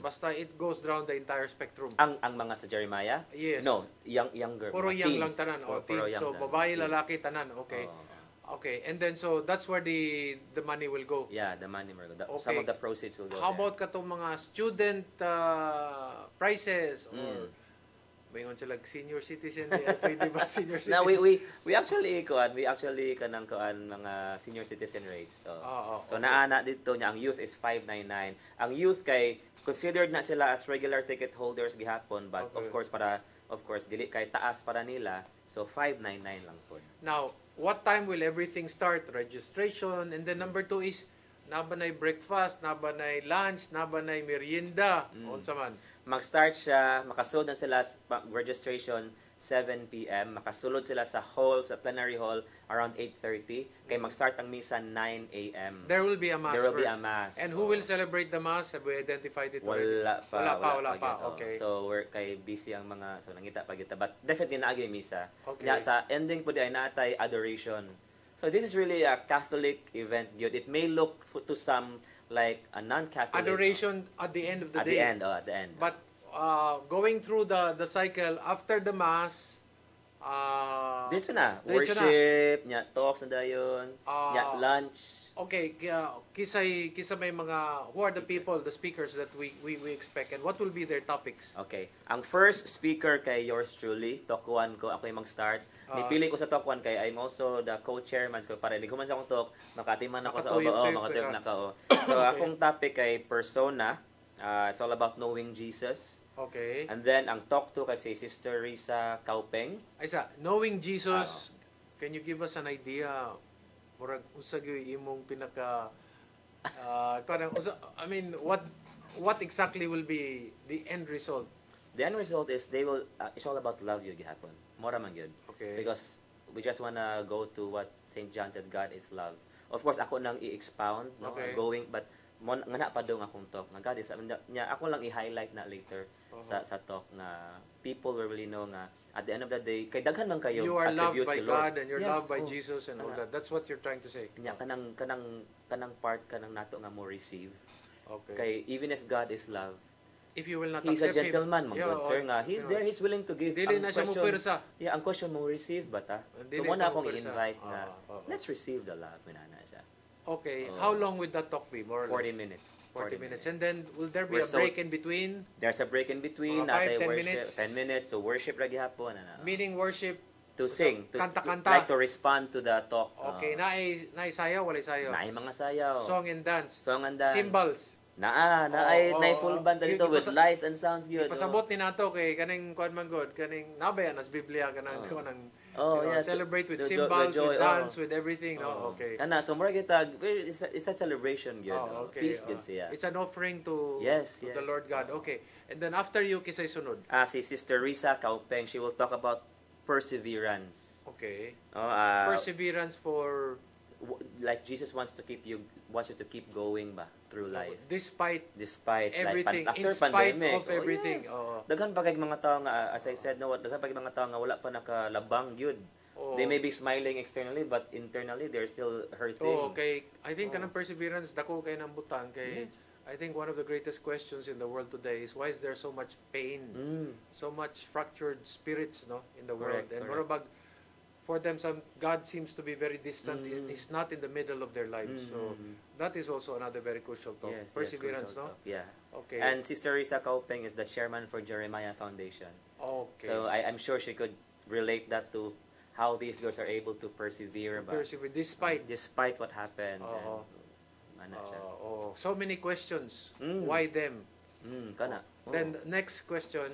basta it goes down the entire spectrum ang mga sa Jeremiah yes. No younger puro young lang tanan so babae lalaki tanan okay and then so that's where the money will go the money will go some of the proceeds will go how about katong mga student prices or Bayon sila senior citizen pwede ba senior citizen? No, we actually kanang mga senior citizen rates. So naana dito niya ang youth is 599. Ang youth kay considered na sila as regular ticket holders gihapon but of course dili kay taas para nila. So 599 lang po. Now, what time will everything start? Registration and then number 2 is nabanay breakfast, nabanay lunch, nabanay merienda, unsa man. Mag-start siya, makasulod na sila registration 7 PM, makasulod sila sa hall, sa plenary hall around 8:30, kay mag-start ang misa 9 AM. There will be a mass. There will be a mass. And who will celebrate the mass? Have we identified it already? Wala pa. Okay. So we're kay busy ang mga nangita pa kita, but definitely naagi misa. Okay. Sa ending po di ay natay adoration. So this is really a Catholic event. It may look to some like a non-Catholic. Adoration at the end of the day. At the end. But going through the cycle after the mass, Dito na, diretso na. worship, nya talks na dayon, nya lunch. Okay, kisay may mga who are the people, the speakers that we expect, and what will be their topics? Okay. Ang first speaker kay yours truly, talk 1 ko, ako yung mag-start. Nipili ko sa talk 1 kay I'm also the co-chairman so para di ko man sa akong talk, makatiman ako sa makatuyok na ka. So akong topic kay persona, it's all about knowing Jesus. Okay. And then ang talk 2 kay si Sister Risa Kaupeng. Aysa, knowing Jesus, can you give us an idea murag usa gyud imong pinaka I mean what exactly will be the end result? The end result is they will it's all about love yun gihapon. Mora man gyud. Okay. Because we just wanna go to what St. John says, God is love. Of course ako nang i-expound, no, Okay. going, but nga na pa daw akong talk. Nga God is nya ako lang i-highlight na later sa talk na people will really know nga at the end of the day kay daghan man kayo You are loved by si Lord. God and you're Yes, loved by Jesus and all that. That's what you're trying to say. Nya kanang part kanang nato nga mo receive. Okay. Kay even if God is love, If you will not He's a accept gentleman, him, mga good sir nga. He's there, he's willing to give. Dili Ang na siya mo question- pwersa. Yeah, ang question mo receive ba ta? Dili So muna na mo akong pwersa. i-invite na Oo. let's receive the love minana siya. Okay. How long would that talk be? More or 40 less? minutes. 40 minutes. And then will there be We're a so- break in between? There's a break in between, Mga 5, natay 10 worship, minutes. 10 minutes to worship ra gihapon ana. Meaning worship, To sing, to kanta-kanta. like to respond to the talk. okay, naay sayaw, walay sayaw. Naay mga sayaw. Song and dance. Song and dance. Cymbals. Naay Oo, full band dito with lights and sounds good. Pasabot ni nato kay kaning kuan man god, kaning nabayan as Biblia kanang kanang Oh, yeah, celebrate with the cymbals, joy, with dance, with everything, no? Okay. Kana so mura kita it's a celebration gyud. Okay. Feast gyud siya. It's an offering to Yes, the yes. Lord God. Okay. And then after you kisay sunod. Si Sister Risa Kaupeng, she will talk about perseverance. Okay. Oh, Perseverance for like Jesus wants you to keep going ba through life despite like everything, after in spite pandemic of everything. yes. Oo. Daghan pa kay mga tao nga as I said no daghan pa kay mga tao nga wala pa nakalabang gyud. Oo. They may be smiling externally but internally they're still hurting. Oh, okay. I think kanang perseverance dako kay nang butang kay I think one of the greatest questions in the world today is why is there so much pain, so much fractured spirits, no, in the world. And murabag for them, God seems to be very distant. He's not in the middle of their lives. So that is also another very crucial talk. Yes, Perseverance, crucial no? talk. Yeah. Okay. And Sister Risa Kaupeng is the chairman for Jeremiah Foundation. Okay. So I'm sure she could relate that to how these girls are able to persevere ba? Persevere despite what happened. Oo. And, siya. So many questions. Why them? Kana. Then next question.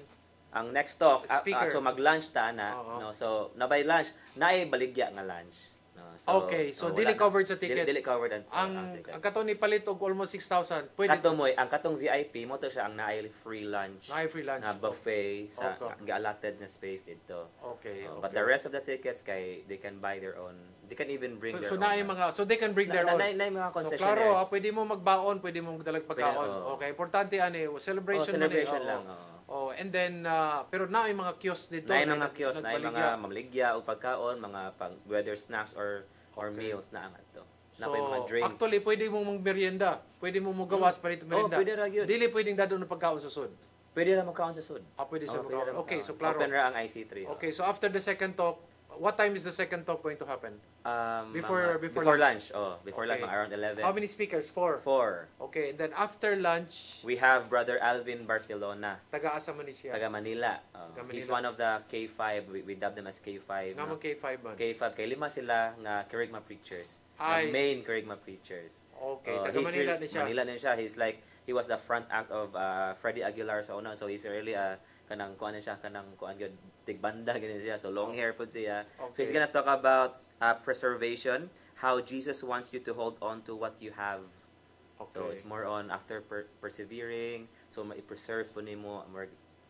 Ang next talk, Speaker. so mag-lunch ta na, no? So nabay lunch, naay baligya nga lunch. No? So, Okay, so wala dili na. covered sa ticket. Dili covered Ang ticket. katong ni palit og almost 6,000. Pwede ang katong VIP mo to siya ang naay free lunch. Naay free lunch. Na buffet sa Okay. allotted na space dito. Okay. But the rest of the tickets kay they can buy their own. They can even bring their So own. naay mga they can bring their own. Naay mga So concessionaires. klaro, pwede mo magbaon, pwede mo dalag pagkaon. Pwede, Okay, importante ani celebration man celebration eh. lang. Oh, and then pero naay mga kiosk dito. Naay mga kiosk, naay nagbaligya. mga mamligya o pagkaon, mga whether snacks or meals na ang ato. So, mga drinks. actually, pwede mo merienda. Pwede mo gawas para ito merienda. pwede ra gyud. Dili pwedeng dadon ng pagkaon sa sud. Pwede ra magkaon sa sud. Pwede sa pwede ra magkaon. Okay, magkaon. so klaro. Open ra ang IC3. Okay, so after the second talk, what time is the second talk going to happen? Before lunch. Before lunch, around 11. How many speakers? 4. 4. Okay, and then after lunch, we have Brother Alvin Barcelona. Taga-asa man ni siya? Taga Manila. He's one of the K5. We dub them as K5. Nga man K5 man. K5. Kay lima sila nga Kerygma preachers. Ay, main Kerygma preachers. Okay, taga Manila ni siya. Manila ni siya. He was the front act of Freddie Aguilar sa una. So he's really kanang kuan siya, kanang kuan gyud tigbanda ganyan siya. So long hair pud siya. Okay. So he's gonna talk about preservation, how Jesus wants you to hold on to what you have. Okay. So it's more on after persevering, so ma-preserve po nimo.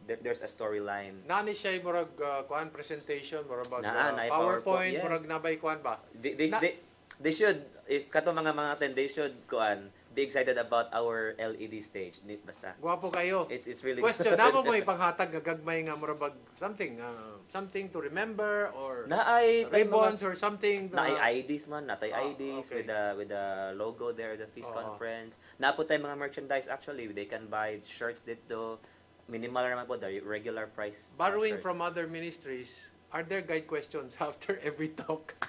There's a storyline. Nani siya murag kuan presentation, murag PowerPoint, yes. murag nabay kuan ba? They should, if kato mga attend, they should kuan be excited about our LED stage. Basta. Guwapo kayo. It's really question. Namo mo ipanghatag gagmay nga murag something to remember or naay ribbons or something. Naay IDs man, natay IDs okay. with the logo there, the Feast Conference. Napo tay mga merchandise actually. They can buy shirts dito. Minimal naman po the regular price. Borrowing from other ministries, Are there guide questions after every talk?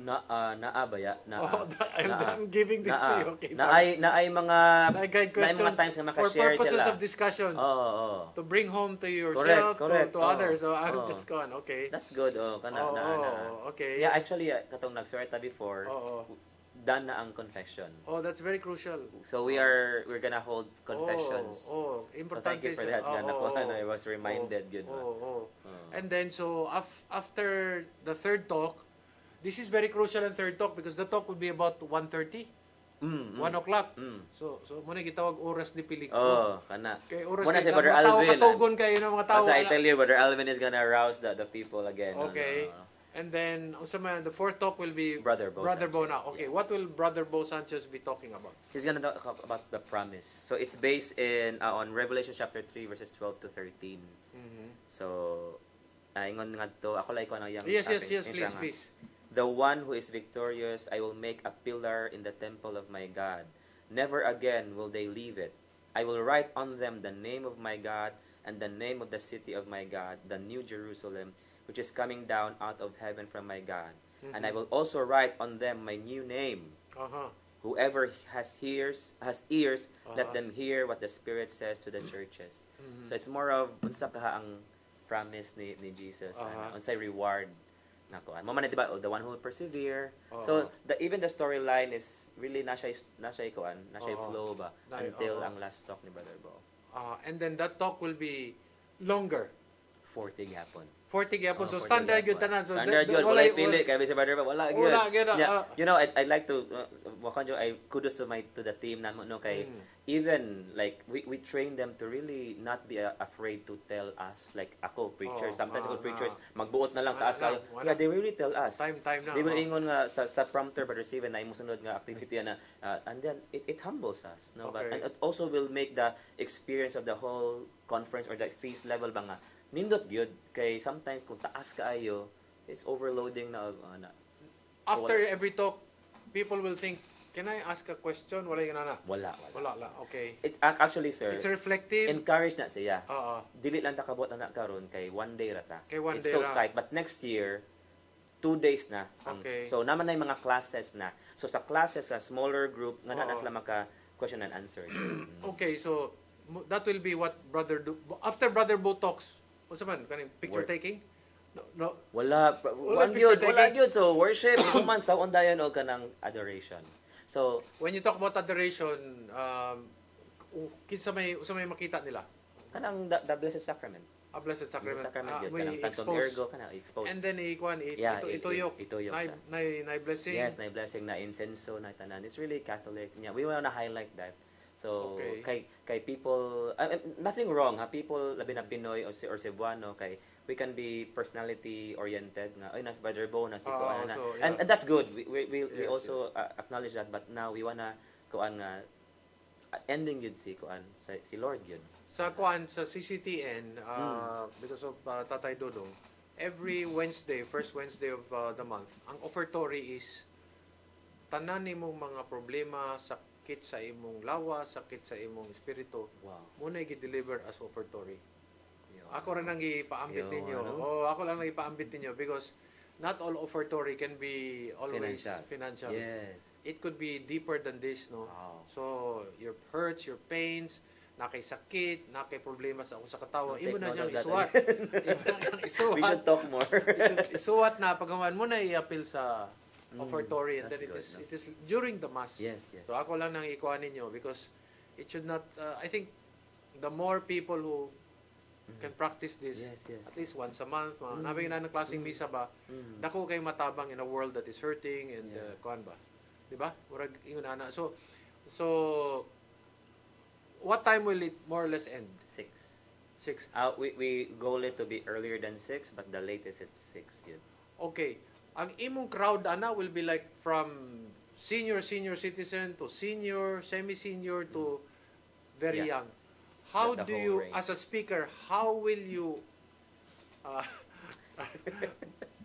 Naa ba ya? I'm giving this to you. Okay. Naay mga guide questions mga times na for maka-share purposes sila. of discussion. Oo. To bring home to yourself, correct. to others. So I'm just gone. Okay. That's good. Okay. Yeah, actually, katong nag-share ta before, done na ang confession. Oh, that's very crucial. So we're gonna hold confessions. Importante. So thank you for that. I was reminded. Good one. And then, so after the third talk, this is very crucial in third talk because the talk will be about 1:30. 1 o'clock. So muna gitawag oras ni pelikula. Kana. Kay oras muna kay si Brother Alvin. Katugon kayo ng mga tao. I tell you, Brother Alvin is gonna arouse the people again. Okay. And then, the fourth talk will be Brother Bo now. Okay, what will Brother Bo Sanchez be talking about? He's gonna talk about the promise. So it's based on Revelation chapter 3 verses 12 to 13. So ingon nga to, ako like ko na yang Yes, please. The one who is victorious, I will make a pillar in the temple of my God. Never again will they leave it. I will write on them the name of my God and the name of the city of my God, the New Jerusalem, which is coming down out of heaven from my God. And I will also write on them my new name. Whoever has ears, let them hear what the Spirit says to the churches. So it's more of unsa ka ang promise ni Jesus, unsay reward na kuan. Mo man diba, the one who will persevere. So even the storyline is really na siya flow ba until ang last talk ni Brother Bo. And then that talk will be longer. 40 gapon. 40 gyapon. So standard gyud tanan. So standard gyud wala pili kay si Brother Bo wala gyud. Yeah, you know, I'd like to I kudos to the team namo no kay even like we train them to really not be afraid to tell us, like ako preachers, sometimes ako preachers magbuot na lang taas kayo. Yeah, they really tell us. Time na. They will ingon nga sa prompter Brother Steven na imo sunod nga activity na and then it humbles us, no? But and it also will make the experience of the whole conference or the feast level ba nga nindot gyud kay sometimes kung taas kaayo it's overloading na after every talk people will think, can I ask a question? Wala yung na. Wala. Okay. It's actually, sir, it's reflective. Encourage na siya. Dili lang ta kabot na karon kay one day rata. It's so tight, but next year 2 days na. So naman na yung mga classes na. So sa classes sa smaller group nga na sila maka question and answer. Okay, so that will be what after Brother Bo talks. What's man kaning picture taking? No. Wala gyud. So worship human sa undayon og kanang adoration. So when you talk about adoration, kinsa may makita nila? Kanang the Blessed Sacrament. Blessed Sacrament. Kanang tantong ergo kana expose. And then ituyok. Na blessing. Yes, na blessing na incenso na tanan. It's really Catholic. Yeah, we want to highlight that. So kay people nothing wrong people labi na Pinoy or Cebuano kay we can be personality oriented nga nas Brother Bo na si kuan na and that's good. We also acknowledge that, but now we wanna kuan nga ending yun si kuan si Lord yun sa kuan sa CCTN because of Tatay Dodong every Wednesday, first Wednesday of the month, ang offertory is tanan nimong mga problema, sakit sa imong lawa, sakit sa imong espiritu, muna i-deliver as offertory. Ako rin ang ipaambit ninyo. Ako lang ang ipaambit ninyo because not all offertory can be always financial. Yes. It could be deeper than this, no? So, your hurts, your pains, nakay-sakit, nakay-problema sa katawa, imo na siyang isuwat. We should talk more. Isuwat na pagawan mo na i-appeal sa offertory and then it is during the Mass. Yes. So ako lang nang ikuha ninyo because it should not, I think the more people who can practice this at least once a month, nabing na ng klaseng misa ba, dako kay matabang in a world that is hurting and kuan ba. Diba? Murag ingon ana. So what time will it more or less end? 6. We goal it to be earlier than 6, but the latest is 6 yun. Okay. Ang imong crowd ana will be like from senior citizen to senior, semi-senior to very young. How do you, range. As a speaker, how will you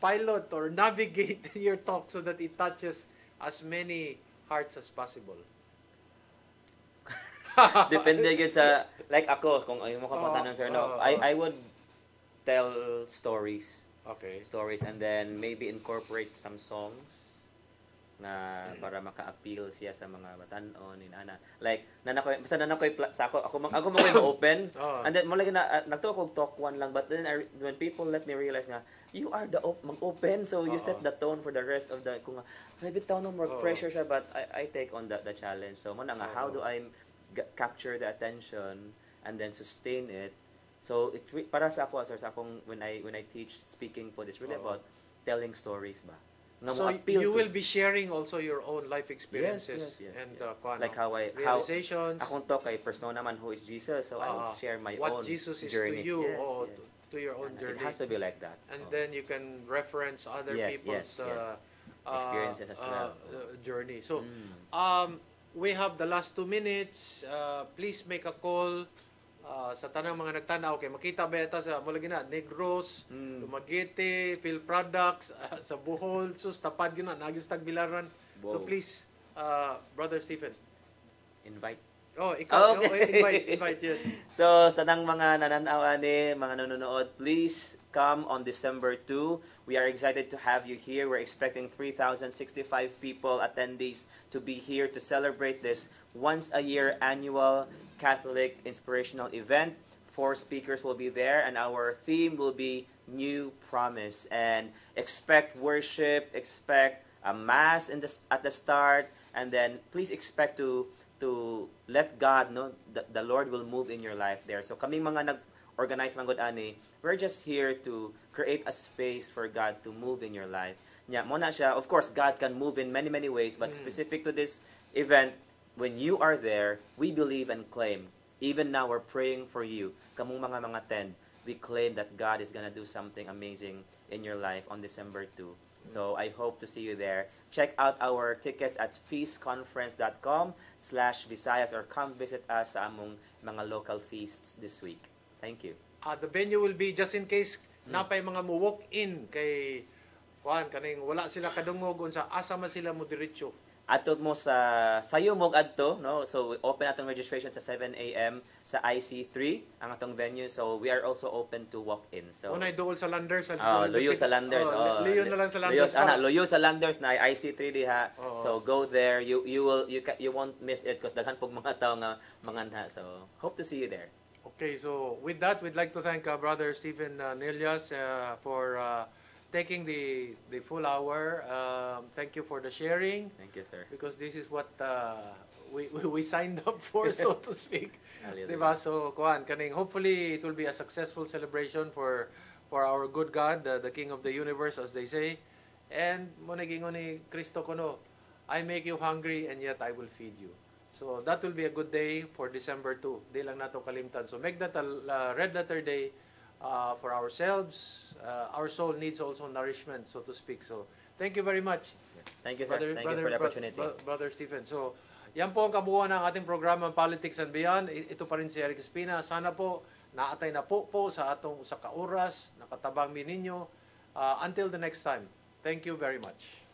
pilot or navigate your talk so that it touches as many hearts as possible? Depende yun sa, like ako, kung ayaw mo kapunta ng sir, no, I would tell stories. Okay. stories, and then maybe incorporate some songs na para maka-appeal siya sa mga batanon inana. Like basta nanakoy sa ako mo koy open. And then mo lagi na nagtuo ko talk one lang, but then when people let me realize nga you are the mag-open, so you set the tone for the rest of the kung maybe taon no more pressure siya, but I take on the challenge. So mo na nga how do I capture the attention and then sustain it. So para sa ako sir, sa akong when I teach speaking po, it's really about telling stories ba. So you will be sharing also your own life experiences and like realizations. Akong to kay persona man who is Jesus, so I will share my what own Jesus is journey. to you or to your own journey. It has to be like that. And then you can reference other people's experiences as well. Journey. So we have the last 2 minutes. Please make a call. Sa tanang mga nagtanaw kay makita ba ita sa mo lagi na Negros, Dumaguete, Phil Products, sa Bohol, sus tapad gyud na nagis Tagbilaran. So please Brother Stephen, invite. Oh, ikaw invite yes. So sa tanang mga nananaw ani, mga nanonood, please come on December 2. We are excited to have you here. We're expecting 3,065 people, attendees, to be here to celebrate this once a year annual Catholic inspirational event. 4 speakers will be there, and our theme will be New Promise. And expect worship, expect a mass at the start, and then please expect to let God know that the Lord will move in your life there. So kaming mga nag-organize manggod ani, we're just here to create a space for God to move in your life. Nya mo na siya, of course God can move in many ways, but specific to this event, when you are there, we believe and claim. Even now, we're praying for you. Kamong mga attend, we claim that God is gonna do something amazing in your life on December 2. So I hope to see you there. Check out our tickets at feastconference.com/Visayas or come visit us sa among mga local feasts this week. Thank you. The venue will be, just in case napay mga mo walk in kay kuan kaning wala sila kadungog unsa asa man sila mo diretso. Ato mo sa sayo mog adto, no? So open atong registration sa 7 a.m. sa IC3 ang atong venue. So we are also open to walk in. So unay duol sa Landers Loyo sa Landers. Leon na lang sa Landers. Loyo sa Landers na IC3 diha. So go there. You won't miss it because daghan pog mga tawo nga manganha. So hope to see you there. Okay, so with that, we'd like to thank Brother Stephen Nelias for taking the full hour. Thank you for the sharing. Thank you, sir. Because this is what we signed up for, so to speak. Diba? So, kuan kaning hopefully it will be a successful celebration for our good God, the King of the universe, as they say. And mo nagingon ni Kristo kuno, I make you hungry and yet I will feed you. So that will be a good day for December 2. Di lang nato kalimtan. So make that a red letter day for ourselves. Our soul needs also nourishment, so to speak. So, thank you very much. Thank you, sir. Thank you for the opportunity. Brother Stephen. So, yan po ang kabuuan ng ating programa Politics and Beyond. Ito pa rin si Eric Espina. Sana po, naatay na po sa atong sa kauras, nakatabang mi ninyo. Until the next time, thank you very much.